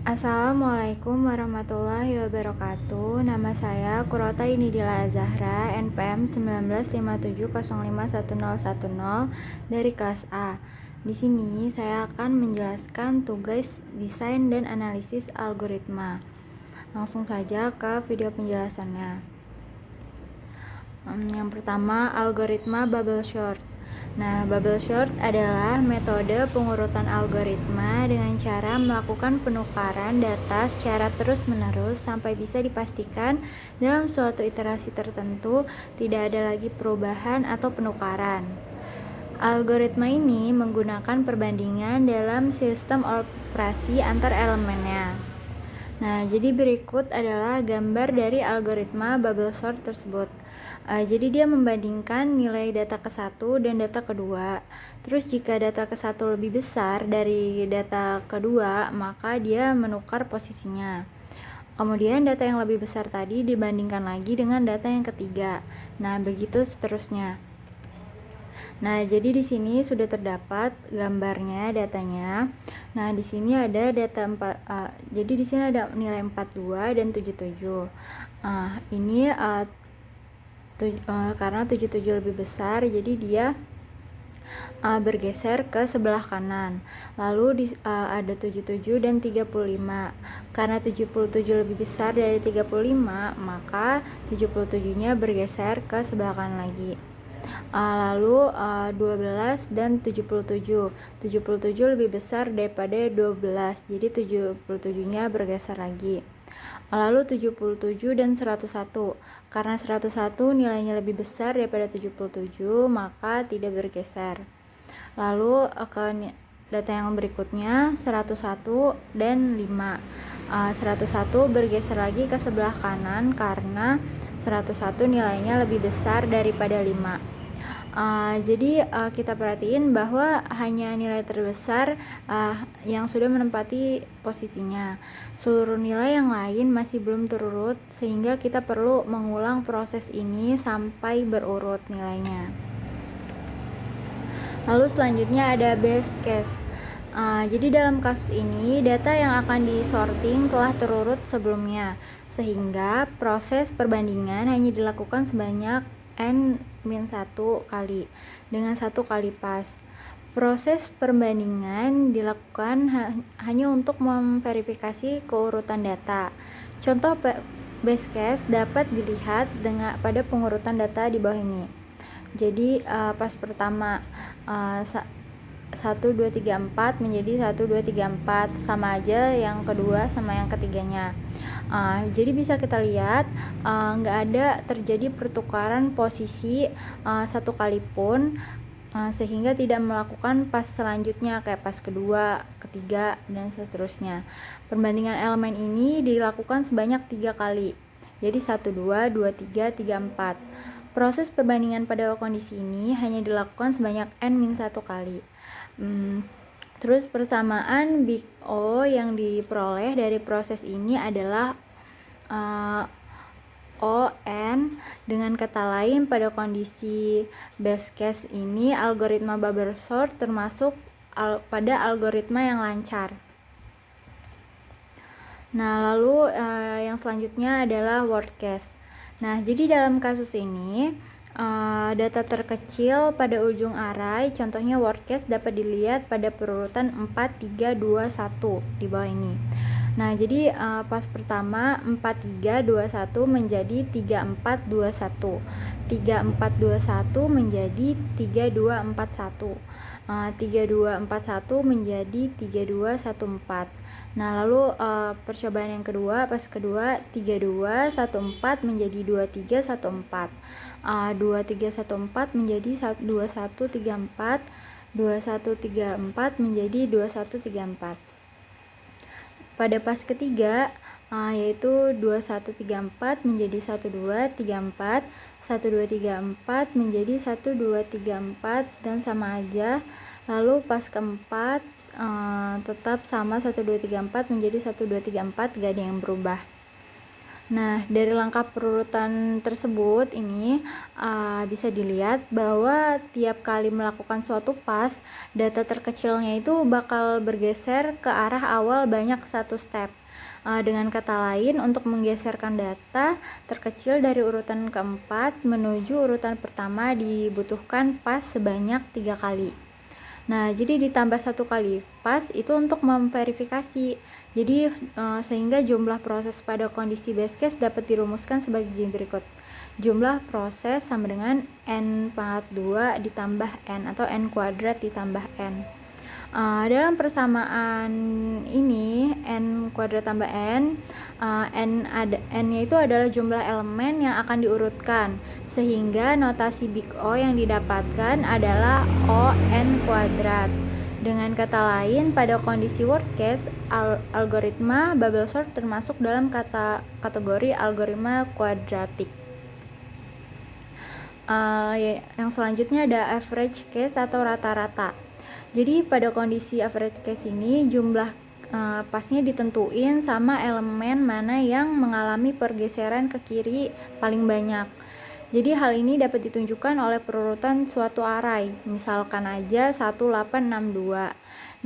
Assalamualaikum warahmatullahi wabarakatuh. Nama saya Kurota Inidila Azahra, NPM 1957051010 dari kelas A. Di sini saya akan menjelaskan tugas desain dan analisis algoritma. Langsung saja ke video penjelasannya. Yang pertama, algoritma bubble sort. Nah, bubble sort adalah metode pengurutan algoritma dengan cara melakukan penukaran data secara terus-menerus sampai bisa dipastikan dalam suatu iterasi tertentu tidak ada lagi perubahan atau penukaran. Algoritma ini menggunakan perbandingan dalam sistem operasi antar elemennya. Nah, jadi berikut adalah gambar dari algoritma bubble sort tersebut. Jadi dia membandingkan nilai data ke satu dan data kedua. Terus jika data ke satu lebih besar dari data kedua, maka dia menukar posisinya. Kemudian data yang lebih besar tadi dibandingkan lagi dengan data yang ketiga. Nah, begitu seterusnya. Nah, jadi di sini sudah terdapat gambarnya, datanya. Nah, di sini ada data 4, jadi di sini ada nilai 42 dan 77. Ini karena 77 lebih besar, jadi dia bergeser ke sebelah kanan. Lalu ada 77 dan 35. Karena 77 lebih besar dari 35, maka 77-nya bergeser ke sebelah kanan lagi. Lalu 12 dan 77. 77 lebih besar daripada 12, jadi 77-nya bergeser lagi. Lalu 77 dan 101. Karena 101 nilainya lebih besar daripada 77, maka tidak bergeser. Lalu ke data yang berikutnya 101 dan 5. 101 bergeser lagi ke sebelah kanan karena 101 nilainya lebih besar daripada 5. Jadi kita perhatiin bahwa hanya nilai terbesar yang sudah menempati posisinya. Seluruh nilai yang lain masih belum terurut, sehingga kita perlu mengulang proses ini sampai berurut nilainya. Lalu selanjutnya ada base case. Jadi dalam kasus ini data yang akan disorting telah terurut sebelumnya, sehingga proses perbandingan hanya dilakukan sebanyak n-1 kali dengan 1 kali pas. Proses perbandingan dilakukan hanya untuk memverifikasi keurutan data. Contoh base case dapat dilihat pada pengurutan data di bawah ini. Jadi pas pertama 1, 2, 3, 4 menjadi 1, 2, 3, 4, sama aja yang kedua sama yang ketiganya. Jadi bisa kita lihat nggak ada terjadi pertukaran posisi satu kali pun, sehingga tidak melakukan pas selanjutnya kayak pas kedua, ketiga, dan seterusnya. Perbandingan elemen ini dilakukan sebanyak 3 kali. Jadi 1, 2, 2, 3, 3, 4. Proses perbandingan pada kondisi ini hanya dilakukan sebanyak n-1 kali. Terus persamaan big O yang diperoleh dari proses ini adalah ON. Dengan kata lain, pada kondisi base case ini algoritma bubble sort termasuk pada algoritma yang lancar. Nah, lalu yang selanjutnya adalah worst case. Nah, jadi dalam kasus ini data terkecil pada ujung array, contohnya worst case, dapat dilihat pada perurutan 4, 3, 2, 1 di bawah ini. Nah, jadi pas pertama 4, 3, 2, 1 menjadi 3, 4, 2, 1. 3, 4, 2, 1 menjadi 3, 2, 4, 1. 3, 2, 4, 1 menjadi 3, 2, 1, 4. Nah, lalu percobaan yang kedua, pas kedua 3, 2, 1, 4 menjadi 2, 3, 1, 4. 2, 3, 1, 4 menjadi 2, 1, 3, 4. 2, 1, 3, 4 menjadi 2, 1, 3, 4. Pada pas ketiga yaitu 2, 1, 3, 4 menjadi 1, 2, 3, 4. 1, 2, 3, 4 menjadi 1, 2, 3, 4 dan sama aja. Lalu pas keempat tetap sama 1, 2, 3, 4 menjadi 1, 2, 3, 4, gak ada yang berubah. Nah, dari langkah perurutan tersebut ini bisa dilihat bahwa tiap kali melakukan suatu pas, data terkecilnya itu bakal bergeser ke arah awal banyak satu step. Dengan kata lain, untuk menggeserkan data terkecil dari urutan keempat menuju urutan pertama dibutuhkan pas sebanyak 3 kali. Nah, jadi ditambah 1 kali pas itu untuk memverifikasi. Jadi sehingga jumlah proses pada kondisi base case dapat dirumuskan sebagai berikut. Jumlah proses sama dengan n pangkat 2 ditambah n atau n kuadrat ditambah n. Dalam persamaan ini n kuadrat tambah n, n-nya itu adalah jumlah elemen yang akan diurutkan, sehingga notasi big O yang didapatkan adalah O n kuadrat. Dengan kata lain, pada kondisi worst case, algoritma bubble sort termasuk dalam kategori algoritma kuadratik. Yang selanjutnya ada average case atau rata-rata. Jadi pada kondisi average case ini jumlah pasnya ditentuin sama elemen mana yang mengalami pergeseran ke kiri paling banyak. Jadi hal ini dapat ditunjukkan oleh perurutan suatu array, misalkan aja 1862.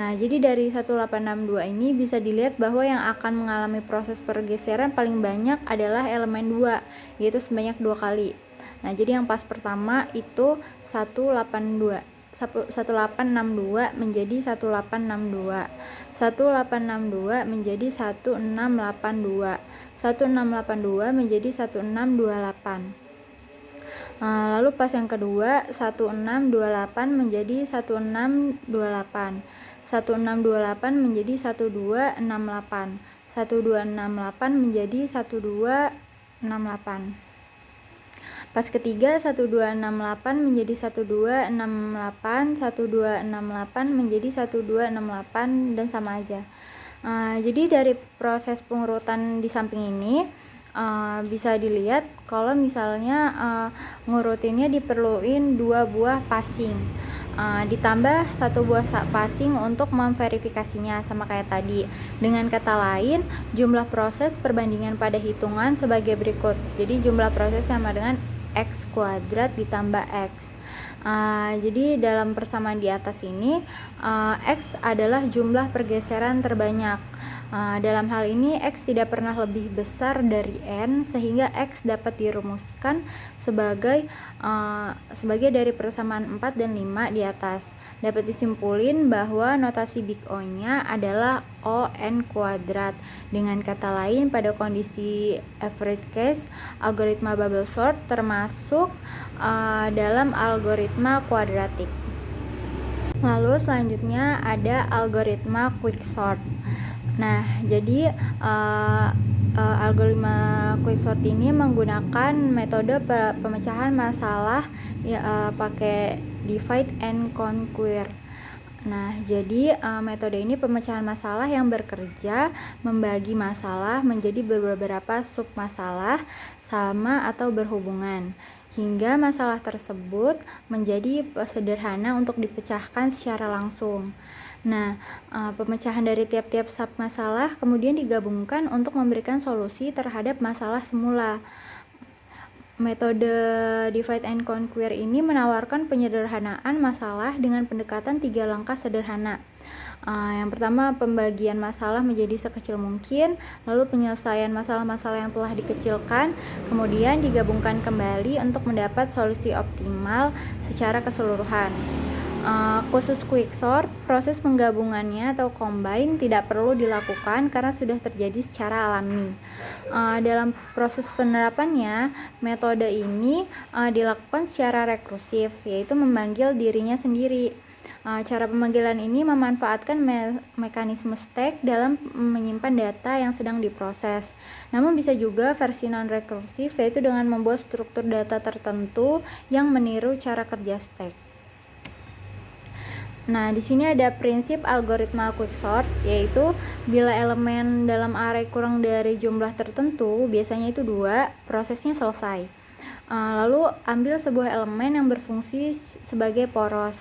Nah, jadi dari 1862 ini bisa dilihat bahwa yang akan mengalami proses pergeseran paling banyak adalah elemen 2, yaitu sebanyak 2 kali. Nah, jadi yang pas pertama itu 1862 menjadi 1862, 1862 menjadi 1682, 1682 menjadi 1628. Lalu pas yang kedua 1628 menjadi 1628, 1628 menjadi 1268, 1268 menjadi 1268. Pas ketiga 1268 menjadi 1268, 1268 menjadi 1268 dan sama aja. Jadi dari proses pengurutan di samping ini bisa dilihat kalau misalnya ngurutinnya diperluin 2 buah passing, ditambah 1 buah passing untuk memverifikasinya sama kayak tadi. Dengan kata lain, jumlah proses perbandingan pada hitungan sebagai berikut. Jadi jumlah proses sama dengan x kuadrat ditambah x. Jadi dalam persamaan di atas ini x adalah jumlah pergeseran terbanyak. Dalam hal ini x tidak pernah lebih besar dari n, sehingga x dapat dirumuskan sebagai dari persamaan 4 dan 5 di atas. Dapat disimpulin bahwa notasi big O-nya adalah O n kuadrat. Dengan kata lain, pada kondisi average case, algoritma bubble sort termasuk dalam algoritma kuadratik. Lalu selanjutnya ada algoritma quicksort. Nah, jadi algoritma quicksort ini menggunakan metode pemecahan masalah pakai divide and conquer. Nah, jadi metode ini pemecahan masalah yang bekerja membagi masalah menjadi beberapa submasalah sama atau berhubungan, hingga masalah tersebut menjadi sederhana untuk dipecahkan secara langsung. Nah, pemecahan dari tiap-tiap submasalah kemudian digabungkan untuk memberikan solusi terhadap masalah semula. Metode divide and conquer ini menawarkan penyederhanaan masalah dengan pendekatan 3 langkah sederhana. Yang pertama, pembagian masalah menjadi sekecil mungkin, lalu penyelesaian masalah-masalah yang telah dikecilkan, kemudian digabungkan kembali untuk mendapat solusi optimal secara keseluruhan. Khusus quicksort, proses penggabungannya atau combine tidak perlu dilakukan karena sudah terjadi secara alami. Dalam proses penerapannya, metode ini dilakukan secara rekursif, yaitu memanggil dirinya sendiri. Cara pemanggilan ini memanfaatkan mekanisme stack dalam menyimpan data yang sedang diproses. Namun bisa juga versi non-rekursif, yaitu dengan membuat struktur data tertentu yang meniru cara kerja stack. Nah, di sini ada prinsip algoritma quicksort, yaitu bila elemen dalam array kurang dari jumlah tertentu, biasanya itu 2, prosesnya selesai. Lalu ambil sebuah elemen yang berfungsi sebagai poros.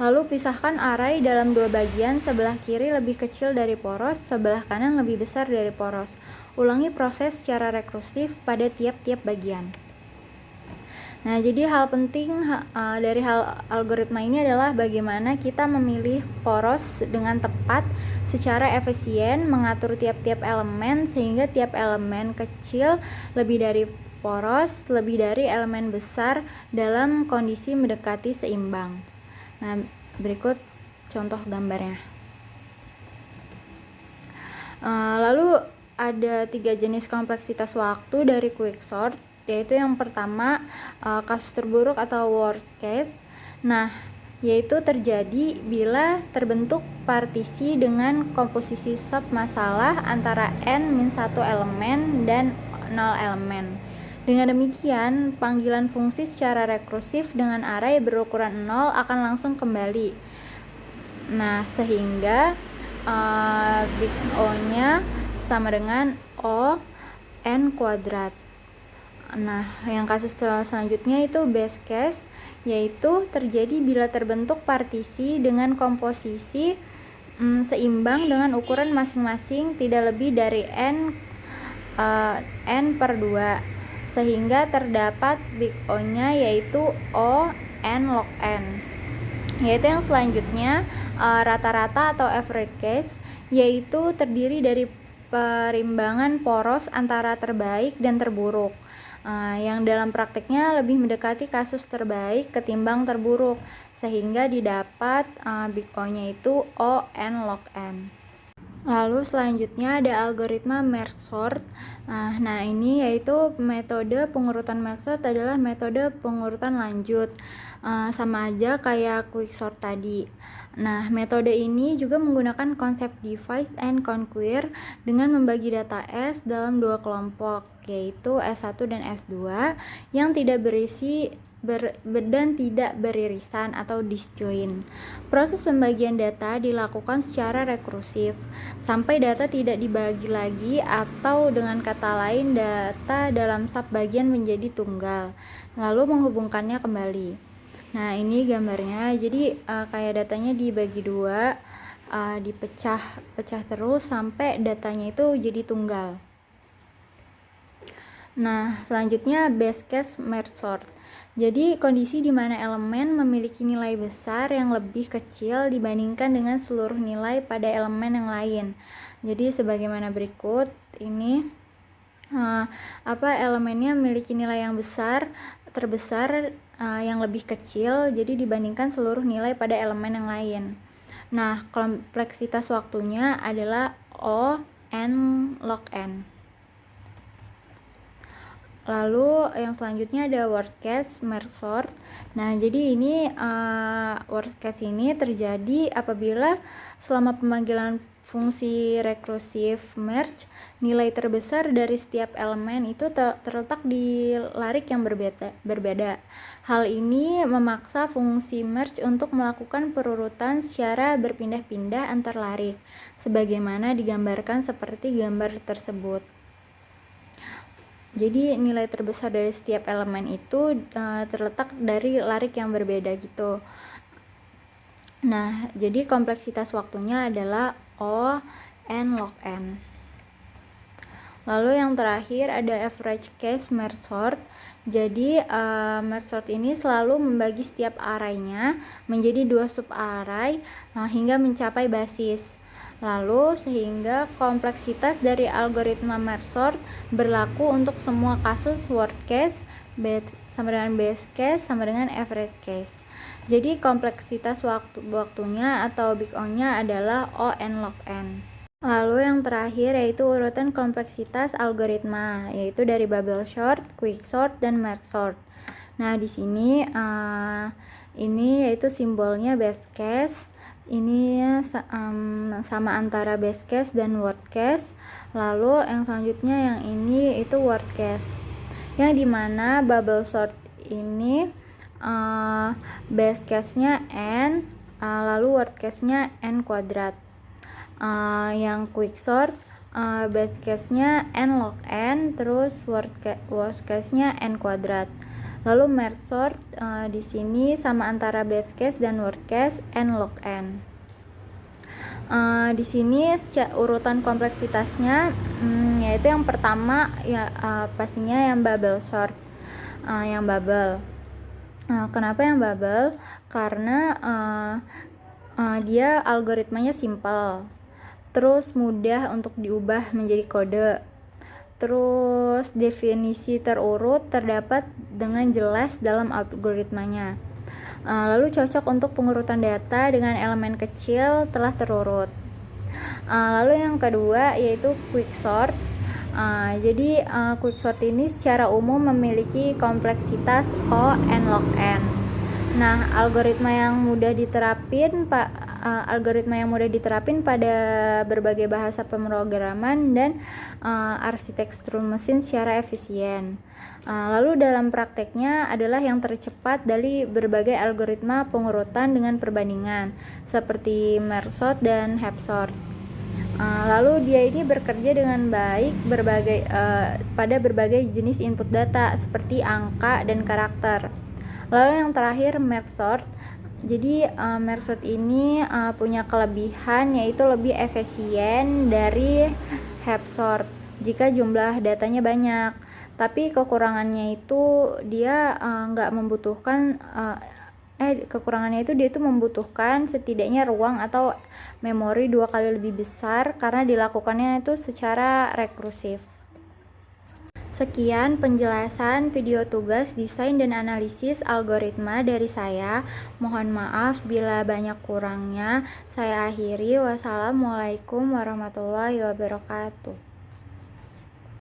Lalu pisahkan array dalam dua bagian, sebelah kiri lebih kecil dari poros, sebelah kanan lebih besar dari poros. Ulangi proses secara rekursif pada tiap-tiap bagian. Nah, jadi hal penting dari hal algoritma ini adalah bagaimana kita memilih poros dengan tepat secara efisien, mengatur tiap-tiap elemen sehingga tiap elemen kecil lebih dari poros, lebih dari elemen besar dalam kondisi mendekati seimbang. Nah, berikut contoh gambarnya. Lalu ada 3 jenis kompleksitas waktu dari quicksort, yaitu yang pertama kasus terburuk atau worst case. Nah, yaitu terjadi bila terbentuk partisi dengan komposisi sub masalah antara n-1 elemen dan 0 elemen. Dengan demikian, panggilan fungsi secara rekursif dengan array berukuran 0 akan langsung kembali. Nah, sehingga big O-nya sama dengan O n kuadrat. Nah, yang kasus selanjutnya itu base case, yaitu terjadi bila terbentuk partisi dengan komposisi seimbang dengan ukuran masing-masing tidak lebih dari n/2, sehingga terdapat big O-nya yaitu O n log n. Yaitu yang selanjutnya rata-rata atau average case, yaitu terdiri dari perimbangan poros antara terbaik dan terburuk, yang dalam praktiknya lebih mendekati kasus terbaik ketimbang terburuk, sehingga didapat big O-nya itu O n log n. Lalu selanjutnya ada algoritma merge sort. Nah, ini yaitu metode pengurutan merge sort adalah metode pengurutan lanjut, sama aja kayak quicksort tadi. Nah, metode ini juga menggunakan konsep divide and conquer dengan membagi data S dalam dua kelompok, yaitu S1 dan S2 yang tidak berisi dan tidak beririsan atau disjoint. Proses pembagian data dilakukan secara rekursif sampai data tidak dibagi lagi, atau dengan kata lain data dalam sub bagian menjadi tunggal, lalu menghubungkannya kembali. Nah, ini gambarnya. Jadi kayak datanya dibagi dua, dipecah terus sampai datanya itu jadi tunggal. Nah, selanjutnya base case merge sort. Jadi kondisi di mana elemen memiliki nilai besar yang lebih kecil dibandingkan dengan seluruh nilai pada elemen yang lain. Jadi sebagaimana berikut ini, elemennya memiliki nilai yang terbesar yang lebih kecil jadi dibandingkan seluruh nilai pada elemen yang lain. Nah, kompleksitas waktunya adalah O n log n. Lalu yang selanjutnya ada worst case merge sort. Nah, jadi ini worst case ini terjadi apabila selama pemanggilan fungsi rekursif merge, nilai terbesar dari setiap elemen itu terletak di larik yang berbeda. Hal ini memaksa fungsi merge untuk melakukan perurutan secara berpindah-pindah antar larik, sebagaimana digambarkan seperti gambar tersebut. Jadi nilai terbesar dari setiap elemen itu terletak dari larik yang berbeda gitu. Nah, jadi kompleksitas waktunya adalah O n log n. Lalu yang terakhir ada average case merge sort. Jadi merge sort ini selalu membagi setiap array-nya menjadi dua sub array hingga mencapai basis. Lalu sehingga kompleksitas dari algoritma merge sort berlaku untuk semua kasus worst case sama dengan base case sama dengan average case. Jadi kompleksitas waktunya atau big O-nya adalah O n log n. Lalu yang terakhir yaitu urutan kompleksitas algoritma, yaitu dari bubble sort, quicksort, dan merge sort. Nah, di sini ini yaitu simbolnya base case. Ini sama antara base case dan worst case. Lalu yang selanjutnya yang ini itu worst case, yang dimana bubble sort ini base case-nya n, lalu worst case-nya n kuadrat. Yang quicksort base case-nya n log n, terus worst case-nya n kuadrat. Lalu merge sort di sini sama antara base case dan worst case and log n. Di sini urutan kompleksitasnya yaitu yang pertama ya pastinya yang bubble sort, yang bubble. Kenapa yang bubble? Karena dia algoritmanya simple, terus mudah untuk diubah menjadi kode, terus definisi terurut terdapat dengan jelas dalam algoritmanya, lalu cocok untuk pengurutan data dengan elemen kecil telah terurut. Lalu yang kedua yaitu quicksort. Jadi quicksort ini secara umum memiliki kompleksitas O n log n. Nah, algoritma yang mudah diterapin pada berbagai bahasa pemrograman dan arsitektur mesin secara efisien. Lalu dalam prakteknya adalah yang tercepat dari berbagai algoritma pengurutan dengan perbandingan seperti merge sort dan heap sort. Lalu dia ini bekerja dengan baik pada berbagai jenis input data seperti angka dan karakter. Lalu yang terakhir merge sort. Jadi merge sort ini punya kelebihan yaitu lebih efisien dari heap sort jika jumlah datanya banyak. Tapi kekurangannya itu dia membutuhkan setidaknya ruang atau memori 2 kali lebih besar karena dilakukannya itu secara rekursif. Sekian penjelasan video tugas desain dan analisis algoritma dari saya. Mohon maaf bila banyak kurangnya. Saya akhiri. Wassalamualaikum warahmatullahi wabarakatuh.